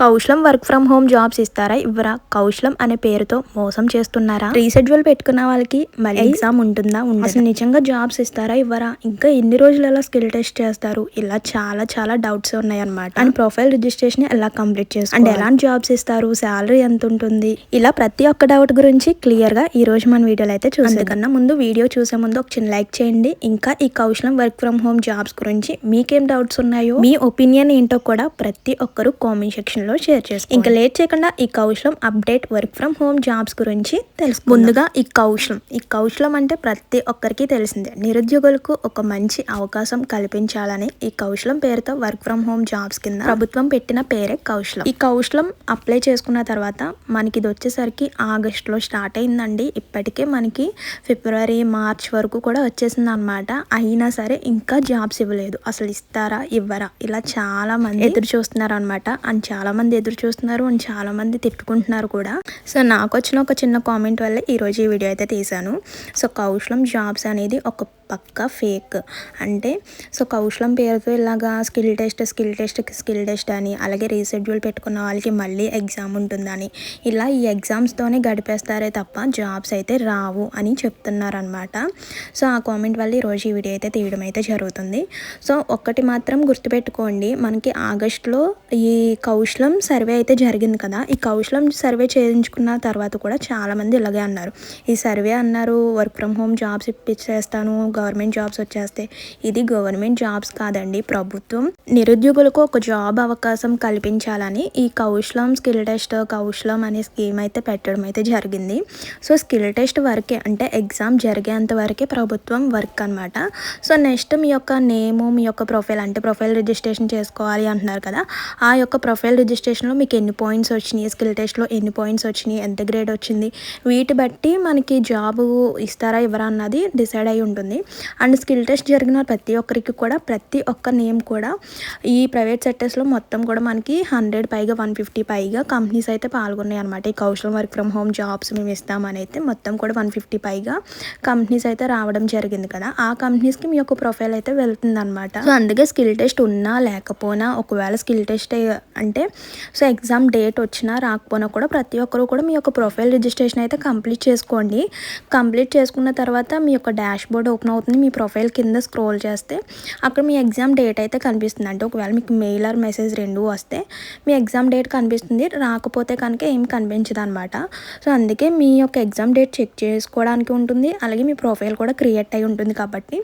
కౌశలం work from home jobs ఇస్తారా ఇవ్వరా? కౌశలం అనే పేరుతో మోసం చేస్తున్నారా? రీషెడ్యూల్ పెట్టుకున్న వాళ్ళకి మళ్ళీ ఎగ్జామ్ ఉంటుందా? అసలు నిజంగా జాబ్స్ ఇస్తారా ఇవ్వరా? ఇంకా ఎన్ని రోజులలో స్కిల్ టెస్ట్ చేస్తారు? ఇలా చాలా చాలా డౌట్స్ ఉన్నాయన్నమాట. అండ్ ప్రొఫైల్ రిజిస్ట్రేషన్ ఎలా కంప్లీట్ చేస్తారు అండ్ ఎలాంటి జాబ్స్ ఇస్తారు, శాలరీ ఎంత ఉంటుంది, ఇలా ప్రతి ఒక్క డౌట్ గురించి క్లియర్ గా ఈ రోజు మన వీడియోలో అయితే చూసే కన్నా ముందు వీడియో చూసే ముందు ఒక చిన్న లైక్ చేయండి. ఇంకా ఈ కౌశలం వర్క్ ఫ్రమ్ హోమ్ జాబ్స్ గురించి మీకేం డౌట్స్ ఉన్నాయో, మీ ఒపీనియన్ ఏంటో కూడా ప్రతి ఒక్కరు కామెంట్ సెక్షన్ లో షేర్ చేసుకోండి. ఇంకా లేట్ చేయకుండా ఈ Kaushalam update work from home jobs గురించి తెలుసుకుందాం. ముందుగా ఈ కౌశలం అంటే ప్రతి ఒక్కరికి తెలిసిందే. నిరుద్యోగులకు ఒక మంచి అవకాశం కల్పించాలని ఈ కౌశలం పేరుతో వర్క్ ఫ్రమ్ హోమ్ జాబ్స్ కింద ప్రభుత్వం పెట్టిన పేరే కౌశలం. ఈ కౌశలం అప్లై చేసుకున్న తర్వాత మనకి ఇది వచ్చేసరికి ఆగస్టులో స్టార్ట్ అయిందండి. ఇప్పటికే మనకి ఫిబ్రవరి మార్చ్ వరకు కూడా వచ్చేసింది అనమాట. అయినా సరే ఇంకా జాబ్స్ ఇవ్వలేదు. అసలు ఇస్తారా ఇవ్వరా ఇలా చాలా మంది ఎదురు చూస్తున్నారు అనమాట. అండ్ చాలా మంది ఎదురు చూస్తున్నారు అండ్ చాలా మంది తిట్టుకుంటున్నారు కూడా. సో నాకు వచ్చిన ఒక చిన్న కామెంట్ వల్ల ఈరోజు ఈ వీడియో అయితే తీసాను. సో కౌశలం జాబ్స్ అనేది ఒక పక్కా ఫేక్. అంటే సో కౌశలం పేరుతో ఇలాగా స్కిల్ టెస్ట్ అని, అలాగే రీషెడ్యూల్ పెట్టుకున్న వాళ్ళకి మళ్ళీ ఎగ్జామ్ ఉంటుందని, ఇలా ఈ ఎగ్జామ్స్తోనే గడిపేస్తారే తప్ప జాబ్స్ అయితే రావు అని చెప్తున్నారనమాట. సో ఆ కామెంట్ వల్ల ఈరోజు ఈ వీడియో అయితే తీయడం అయితే జరుగుతుంది. సో ఒక్కటి మాత్రం గుర్తుపెట్టుకోండి, మనకి ఆగస్టులో ఈ కౌశలం సర్వే అయితే జరిగింది కదా. ఈ కౌశలం సర్వే చేయించుకున్న తర్వాత కూడా చాలామంది ఇలాగే అన్నారు. ఈ సర్వే అన్నారు వర్క్ ఫ్రమ్ హోమ్ జాబ్స్ ఇప్పించేస్తాను, గవర్నమెంట్ జాబ్స్ వచ్చేస్తే. ఇది గవర్నమెంట్ జాబ్స్ కాదండి, ప్రభుత్వం నిరుద్యోగులకు ఒక జాబ్ అవకాశం కల్పించాలని ఈ కౌశలం స్కిల్ టెస్ట్ కౌశలం అనే స్కీమ్ అయితే పెట్టడం అయితే జరిగింది. సో స్కిల్ టెస్ట్ వరకే, అంటే ఎగ్జామ్ జరిగేంత వరకే ప్రభుత్వం వర్క్ అనమాట. సో నెక్స్ట్ మీ యొక్క నేము, మీ యొక్క ప్రొఫైల్, అంటే ప్రొఫైల్ రిజిస్ట్రేషన్ చేసుకోవాలి అంటున్నారు కదా. ఆ యొక్క ప్రొఫైల్ రిజిస్ట్రేషన్లో మీకు ఎన్ని పాయింట్స్ వచ్చినాయి, స్కిల్ టెస్ట్లో ఎన్ని పాయింట్స్ వచ్చినాయి, ఎంత గ్రేడ్ వచ్చింది, వీటి బట్టి మనకి జాబు ఇస్తారా ఇవ్వరా అన్నది డిసైడ్ అయి ఉంటుంది. అండ్ స్కిల్ టెస్ట్ జరిగిన ప్రతి ఒక్కరికి కూడా ప్రతి ఒక్క నేమ్ కూడా ఈ ప్రైవేట్ సెక్టర్స్లో మొత్తం కూడా మనకి 100 పైగా 150 పైగా కంపెనీస్ అయితే పాల్గొన్నాయి అనమాట. ఈ కౌశలం వర్క్ ఫ్రమ్ హోమ్ జాబ్స్ మేము ఇస్తామని అయితే మొత్తం కూడా 150 పైగా కంపెనీస్ అయితే రావడం జరిగింది కదా. ఆ కంపెనీస్కి మీ యొక్క ప్రొఫైల్ అయితే వెళ్తుంది అనమాట. సో అందుకే స్కిల్ టెస్ట్ ఉన్నా లేకపోయినా, ఒకవేళ స్కిల్ టెస్ట్ అంటే సో ఎగ్జామ్ డేట్ వచ్చినా రాకపోయినా కూడా ప్రతి ఒక్కరు కూడా మీ యొక్క ప్రొఫైల్ రిజిస్ట్రేషన్ అయితే కంప్లీట్ చేసుకోండి. కంప్లీట్ చేసుకున్న తర్వాత మీ యొక్క డాష్ బోర్డ్ ఓపెన్ అవుతుంది. మీ ప్రొఫైల్ కింద స్క్రోల్ చేస్తే అక్కడ మీ ఎగ్జామ్ డేట్ అయితే కనిపిస్తుంది. అంటే ఒకవేళ మీకు మెయిల్ ఆర్ మెసేజ్ రెండు వస్తే మీ ఎగ్జామ్ డేట్ కనిపిస్తుంది, రాకపోతే కనుక ఏం కనిపించదు అనమాట. సో అందుకే మీ యొక్క ఎగ్జామ్ డేట్ చెక్ చేసుకోవడానికి ఉంటుంది, అలాగే మీ ప్రొఫైల్ కూడా క్రియేట్ అయి ఉంటుంది. కాబట్టి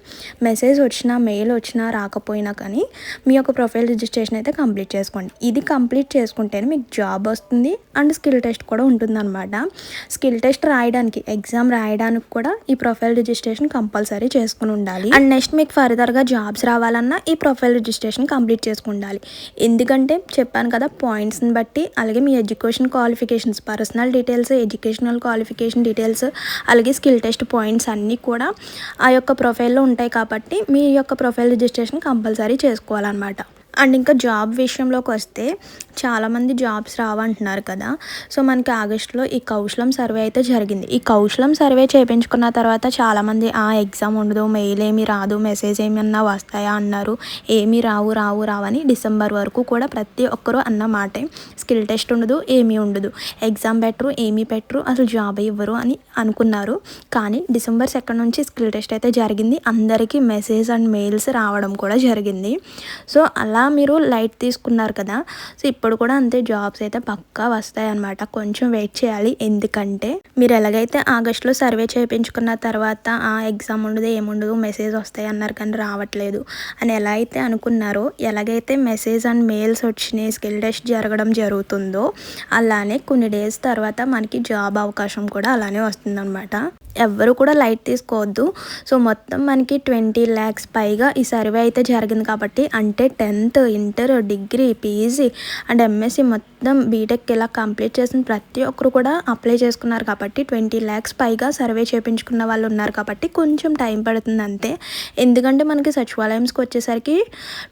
మెసేజ్ వచ్చినా మెయిల్ వచ్చినా రాకపోయినా కానీ మీ యొక్క ప్రొఫైల్ రిజిస్ట్రేషన్ అయితే కంప్లీట్ చేసుకోండి. ఇది కంప్లీట్ చేసుకుంటేనే మీకు జాబ్ వస్తుంది అండ్ స్కిల్ టెస్ట్ కూడా ఉంటుందన్నమాట. స్కిల్ టెస్ట్ రాయడానికి, ఎగ్జామ్ రాయడానికి కూడా ఈ ప్రొఫైల్ రిజిస్ట్రేషన్ కంపల్సరీ చేసుకుని ఉండాలి. అండ్ నెక్స్ట్ మీకు ఫర్దర్గా జాబ్స్ రావాలన్నా ఈ ప్రొఫైల్ రిజిస్ట్రేషన్ కంప్లీట్ చేసుకుండాలి. ఎందుకంటే చెప్పాను కదా, పాయింట్స్ని బట్టి, అలాగే మీ education qualifications, personal details, educational qualification details, అలాగే స్కిల్ టెస్ట్ పాయింట్స్ అన్నీ కూడా ఆ యొక్క ప్రొఫైల్లో ఉంటాయి. కాబట్టి మీ యొక్క ప్రొఫైల్ రిజిస్ట్రేషన్ కంపల్సరీ చేసుకోవాలన్నమాట. అండ్ ఇంకా జాబ్ విషయంలోకి వస్తే చాలామంది జాబ్స్ రావంటున్నారు కదా. సో మనకి ఆగస్టులో ఈ కౌశలం సర్వే అయితే జరిగింది. ఈ కౌశలం సర్వే చేయించుకున్న తర్వాత చాలామంది ఎగ్జామ్ ఉండదు, మెయిల్ ఏమీ రాదు, మెసేజ్ ఏమన్నా వస్తాయా అన్నారు. ఏమీ రావు అని డిసెంబర్ వరకు కూడా ప్రతి ఒక్కరూ అన్న మాటే. స్కిల్ టెస్ట్ ఉండదు, ఏమీ ఉండదు, ఎగ్జామ్ పెట్టరు, ఏమీ పెట్టరు, అసలు జాబ్ ఇవ్వరు అని అనుకున్నారు. కానీ డిసెంబర్ 2 నుంచి స్కిల్ టెస్ట్ అయితే జరిగింది. అందరికీ మెసేజ్ అండ్ మెయిల్స్ రావడం కూడా జరిగింది. సో అలా మీరు లైట్ తీసుకున్నారు కదా. సో ఇప్పుడు కూడా అంతే, జాబ్స్ అయితే పక్కా వస్తాయి అన్నమాట. కొంచెం వెయిట్ చేయాలి. ఎందుకంటే మీరు ఎలాగైతే ఆగస్టులో సర్వే చేయించుకున్న తర్వాత ఎగ్జామ్ ఉండదు, ఏముండదు, మెసేజ్ వస్తాయి అన్నారు కానీ రావట్లేదు అని ఎలా అయితే అనుకున్నారో, ఎలాగైతే మెసేజ్ అండ్ మెయిల్స్ వచ్చినాయి, స్కిల్ టెస్ట్ జరగడం జరుగుతుందో, అలానే కొన్ని డేస్ తర్వాత మనకి జాబ్ అవకాశం కూడా అలానే వస్తుందన్నమాట. ఎవ్వరు కూడా లైట్ తీసుకోవద్దు. సో మొత్తం మనకి 20 lakhs పైగా ఈ సర్వే అయితే జరిగింది. కాబట్టి అంటే 10th, inter, degree, PG and MSc మొత్తం బీటెక్ ఇలా కంప్లీట్ చేసిన ప్రతి ఒక్కరు కూడా అప్లై చేసుకున్నారు. కాబట్టి 20 lakhs పైగా సర్వే చేయించుకున్న వాళ్ళు ఉన్నారు. కాబట్టి కొంచెం టైం పడుతుంది అంతే. ఎందుకంటే మనకి సచివాలయంస్కి వచ్చేసరికి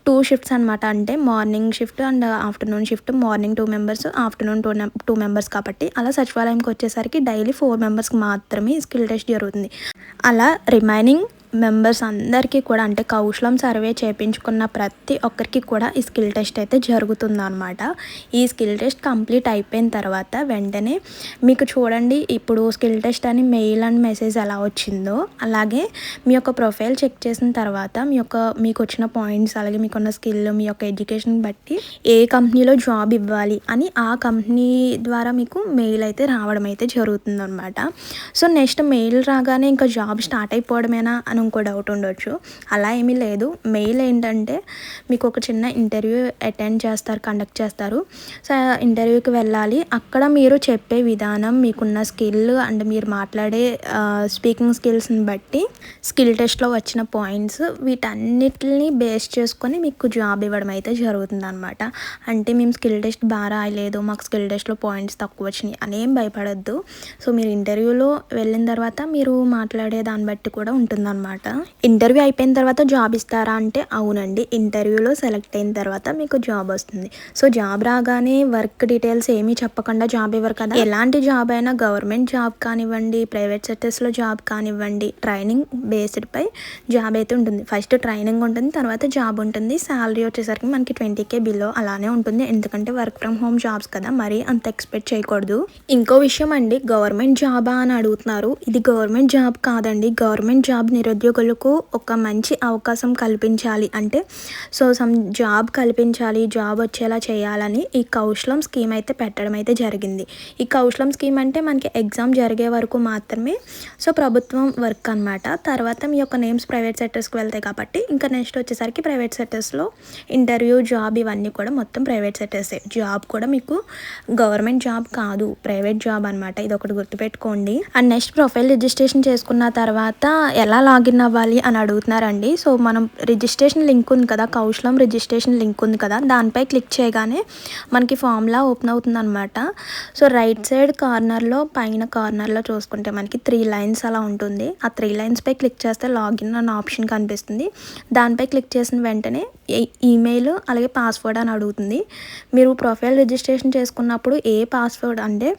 2 shifts అనమాట. అంటే morning shift and afternoon shift. Morning 2 members, afternoon 2 members. కాబట్టి అలా సచివాలయంకి వచ్చేసరికి డైలీ 4 members మాత్రమే స్కిల్ టెస్ట్ జరుగుతుంది. అలా రిమైనింగ్ మెంబర్స్ అందరికీ కూడా అంటే కౌశలం సర్వే చేయించుకున్న ప్రతి ఒక్కరికి కూడా ఈ స్కిల్ టెస్ట్ అయితే జరుగుతుందన్నమాట. ఈ స్కిల్ టెస్ట్ కంప్లీట్ అయిపోయిన తర్వాత వెంటనే మీకు చూడండి ఇప్పుడు స్కిల్ టెస్ట్ అని మెయిల్ అండ్ మెసేజ్ ఎలా వచ్చిందో అలాగే మీ యొక్క ప్రొఫైల్ చెక్ చేసిన తర్వాత మీకు వచ్చిన పాయింట్స్ అలాగే మీకున్న స్కిల్ మీ యొక్క ఎడ్యుకేషన్ బట్టి ఏ కంపెనీలో జాబ్ ఇవ్వాలి అని ఆ కంపెనీ ద్వారా మీకు మెయిల్ అయితే రావడం అయితే జరుగుతుందన్నమాట. సో నెక్స్ట్ మెయిల్ రాగానే ఇంకా జాబ్ స్టార్ట్ అయిపోవడమేనా అని ఇంకో డౌట్ ఉండొచ్చు. అలా ఏమీ లేదు. మెయిల్ ఏంటంటే మీకు ఒక చిన్న ఇంటర్వ్యూ కండక్ట్ చేస్తారు. సో ఇంటర్వ్యూకి వెళ్ళాలి. అక్కడ మీరు చెప్పే విధానం మీకున్న స్కిల్ అండ్ మీరు మాట్లాడే స్పీకింగ్ స్కిల్స్ని బట్టి స్కిల్ టెస్ట్లో వచ్చిన పాయింట్స్ వీటన్నిటిని బేస్ చేసుకొని మీకు జాబ్ ఇవ్వడం అయితే జరుగుతుందన్నమాట. అంటే మేము స్కిల్ టెస్ట్ బాగా రాయలేదు, మాకు స్కిల్ టెస్ట్లో పాయింట్స్ తక్కువ వచ్చినాయి అనేం భయపడద్దు. సో మీరు ఇంటర్వ్యూలో వెళ్ళిన తర్వాత మీరు మాట్లాడే దాన్ని బట్టి కూడా ఉంటుందన్నమాట. ఇంటర్వ్యూ అయిపోయిన తర్వాత జాబ్ ఇస్తారా అంటే అవునండి, ఇంటర్వ్యూలో సెలెక్ట్ అయిన తర్వాత మీకు జాబ్ వస్తుంది. సో జాబ్ రాగానే వర్క్ డీటెయిల్స్ ఏమీ చెప్పకుండా జాబ్ ఇవ్వరు కదా. ఎలాంటి జాబ్ అయినా గవర్నమెంట్ జాబ్ కానివ్వండి, ప్రైవేట్ సెక్టర్స్లో జాబ్ కానివ్వండి, ట్రైనింగ్ బేస్డ్ పై జాబ్ అయితే ఉంటుంది. ఫస్ట్ ట్రైనింగ్ ఉంటుంది, తర్వాత జాబ్ ఉంటుంది. శాలరీ వచ్చేసరికి మనకి 20K బిలో అలానే ఉంటుంది. ఎందుకంటే వర్క్ ఫ్రమ్ హోమ్ జాబ్స్ కదా, మరీ అంత ఎక్స్పెక్ట్ చేయకూడదు. ఇంకో విషయం అండి, గవర్నమెంట్ జాబా అని అడుగుతున్నారు. ఇది గవర్నమెంట్ జాబ్ కాదండి. గవర్నమెంట్ జాబ్ నిరుద్యోగులకు ఒక మంచి అవకాశం కల్పించాలి అంటే జాబ్ కల్పించాలి, జాబ్ వచ్చేలా చేయాలని ఈ కౌశలం స్కీమ్ అయితే పెట్టడం అయితే జరిగింది. ఈ కౌశలం స్కీమ్ అంటే మనకి ఎగ్జామ్ జరిగే వరకు మాత్రమే. సో ప్రభుత్వం వర్క్ అనమాట. తర్వాత మీ యొక్క నేమ్స్ ప్రైవేట్ సెక్టర్స్కి వెళ్తాయి కాబట్టి ఇంకా నెక్స్ట్ వచ్చేసరికి ప్రైవేట్ సెక్టర్స్లో ఇంటర్వ్యూ జాబ్ ఇవన్నీ కూడా మొత్తం ప్రైవేట్ సెక్టర్సే. జాబ్ కూడా మీకు గవర్నమెంట్ జాబ్ కాదు, ప్రైవేట్ జాబ్ అనమాట. ఇది ఒకటి గుర్తుపెట్టుకోండి. అండ్ నెక్స్ట్ ప్రొఫైల్ రిజిస్ట్రేషన్ చేసుకున్న తర్వాత ఎలా లాగిన్ అవ్వాలి అని అడుగుతున్నారండి. సో మనం రిజిస్ట్రేషన్ లింక్ ఉంది కదా, కౌశలం రిజిస్ట్రేషన్ లింక్ ఉంది కదా, దానిపై క్లిక్ చేయగానే మనకి ఫామ్లా ఓపెన్ అవుతుంది అనమాట. సో రైట్ సైడ్ కార్నర్లో పైన కార్నర్లో చూసుకుంటే మనకి 3 లైన్స్ అలా ఉంటుంది. ఆ 3 లైన్స్పై క్లిక్ చేస్తే లాగిన్ అన్న ఆప్షన్ కనిపిస్తుంది. దానిపై క్లిక్ చేసిన వెంటనే ఈమెయిల్ అలాగే పాస్వర్డ్ అని అడుగుతుంది. మీరు ప్రొఫైల్ రిజిస్ట్రేషన్ చేసుకున్నప్పుడు ఏ పాస్వర్డ్ అంటే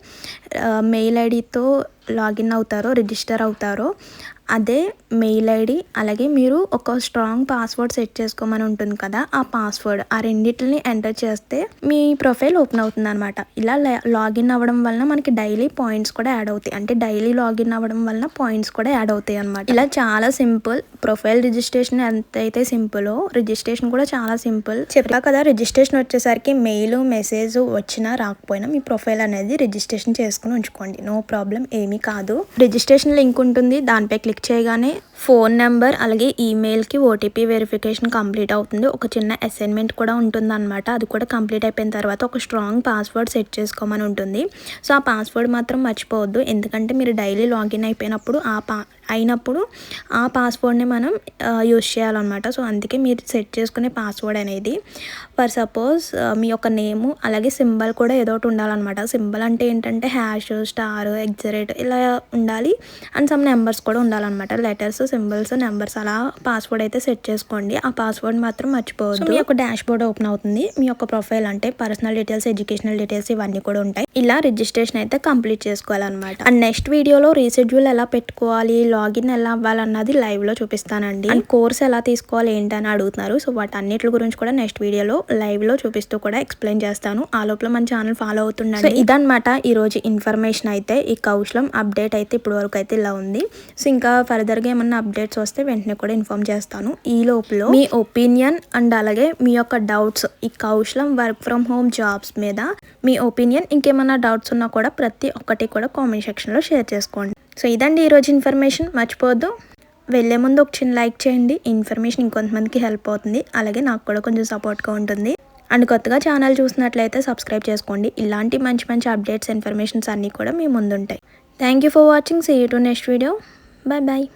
మెయిల్ ఐడితో లాగిన్ అవుతారో రిజిస్టర్ అవుతారో అదే మెయిల్ ఐడి అలాగే మీరు ఒక స్ట్రాంగ్ పాస్వర్డ్ సెట్ చేసుకోమని ఉంటుంది కదా, ఆ పాస్వర్డ్ ఆ రెండింటిని ఎంటర్ చేస్తే మీ ప్రొఫైల్ ఓపెన్ అవుతుంది అనమాట. ఇలా లాగిన్ అవ్వడం వలన మనకి డైలీ పాయింట్స్ కూడా యాడ్ అవుతాయి. అంటే డైలీ లాగిన్ అవ్వడం వలన పాయింట్స్ కూడా యాడ్ అవుతాయి అనమాట. ఇలా చాలా సింపుల్. ప్రొఫైల్ రిజిస్ట్రేషన్ ఎంతైతే సింపులో రిజిస్ట్రేషన్ కూడా చాలా సింపుల్. చెప్పా కదా, రిజిస్ట్రేషన్ వచ్చేసరికి మెయిల్ మెసేజ్ వచ్చినా రాకపోయినా మీ ప్రొఫైల్ అనేది రిజిస్ట్రేషన్ చేసుకుని ఉంచుకోండి. నో ప్రాబ్లం, ఏమీ కాదు. రిజిస్ట్రేషన్ లింక్ ఉంటుంది, దానిపై క్లిక్ చేయగానే ఫోన్ నెంబర్ అలాగే ఈమెయిల్కి ఓటీపీ వెరిఫికేషన్ కంప్లీట్ అవుతుంది. ఒక చిన్న అసైన్మెంట్ కూడా ఉంటుంది అనమాట. అది కూడా కంప్లీట్ అయిపోయిన తర్వాత ఒక స్ట్రాంగ్ పాస్వర్డ్ సెట్ చేసుకోమని ఉంటుంది. సో ఆ పాస్వర్డ్ మాత్రం మర్చిపోవద్దు. ఎందుకంటే మీరు డైలీ లాగిన్ అయిపోయినప్పుడు ఆ పాస్వర్డ్ని మనం యూజ్ చేయాలన్నమాట. సో అందుకే మీరు సెట్ చేసుకునే పాస్వర్డ్ అనేది ఫర్ సపోజ్ మీ యొక్క నేము అలాగే సింబల్ కూడా ఏదో ఒకటి ఉండాలన్నమాట. సింబల్ అంటే ఏంటంటే హ్యాష్, స్టార్, ఎగ్జరేట్ ఇలా ఉండాలి. అండ్ సమ్ నెంబర్స్ కూడా ఉండాలన్నమాట. లెటర్స్, సింబల్స్, నెంబర్స్ అలా పాస్వర్డ్ అయితే సెట్ చేసుకోండి. ఆ పాస్వర్డ్ మాత్రం మర్చిపోవద్దు. మీ యొక్క డాష్ బోర్డ్ ఓపెన్ అవుతుంది. మీ యొక్క ప్రొఫైల్ అంటే పర్సనల్ డీటెయిల్స్, ఎడ్యుకేషనల్ డీటెయిల్స్ ఇవన్నీ కూడా ఉంటాయి. ఇలా రిజిస్ట్రేషన్ అయితే కంప్లీట్ చేసుకోవాలన్నమాట. అండ్ నెక్స్ట్ వీడియోలో రీషెడ్యూల్ ఎలా పెట్టుకోవాలి, లాగిన్ ఎలా అవ్వాలన్నది లైవ్ లో చూపిస్తానండి. అండ్ కోర్స్ ఎలా తీసుకోవాలి ఏంటని అడుగుతున్నారు. సో వాటన్నిటి గురించి కూడా నెక్స్ట్ వీడియోలో లైవ్ లో చూపిస్తూ కూడా ఎక్స్ప్లెయిన్ చేస్తాను. ఆ లోపల మన ఛానల్ ఫాలో అవుతుండండి. సో ఇదన్నమాట ఈ రోజు ఇన్ఫర్మేషన్ అయితే. ఈ కౌశలం అప్డేట్ అయితే ఇప్పుడు వరకు అయితే ఇలా ఉంది. సో ఇంకా ఫర్దర్ గా ఏమన్నా అప్డేట్స్ వస్తే వెంటనే కూడా ఇన్ఫార్మ్ చేస్తాను. ఈ లోపల మీ ఒపీనియన్ అండ్ అలాగే మీ యొక్క డౌట్స్ ఈ కౌశలం వర్క్ ఫ్రమ్ హోమ్ జాబ్స్ మీద మీ ఒపీనియన్ ఇంకేమన్నా డౌట్స్ ఉన్నా కూడా ప్రతి ఒక్కటి కూడా కామెంట్ సెక్షన్ లో షేర్ చేసుకోండి. సో ఇదండి ఈరోజు ఇన్ఫర్మేషన్. మర్చిపోవద్దు, వెళ్ళే ముందు ఒక చిన్న లైక్ చేయండి. ఇన్ఫర్మేషన్ ఇంకొంతమందికి హెల్ప్ అవుతుంది, అలాగే నాకు కూడా కొంచెం సపోర్ట్గా ఉంటుంది. అండ్ కొత్తగా ఛానల్ చూసినట్లయితే సబ్స్క్రైబ్ చేసుకోండి. ఇలాంటి మంచి మంచి అప్డేట్స్ ఇన్ఫర్మేషన్స్ అన్నీ కూడా మీ ముందుంటాయి. Thank you for watching. See you to next video. Bye bye.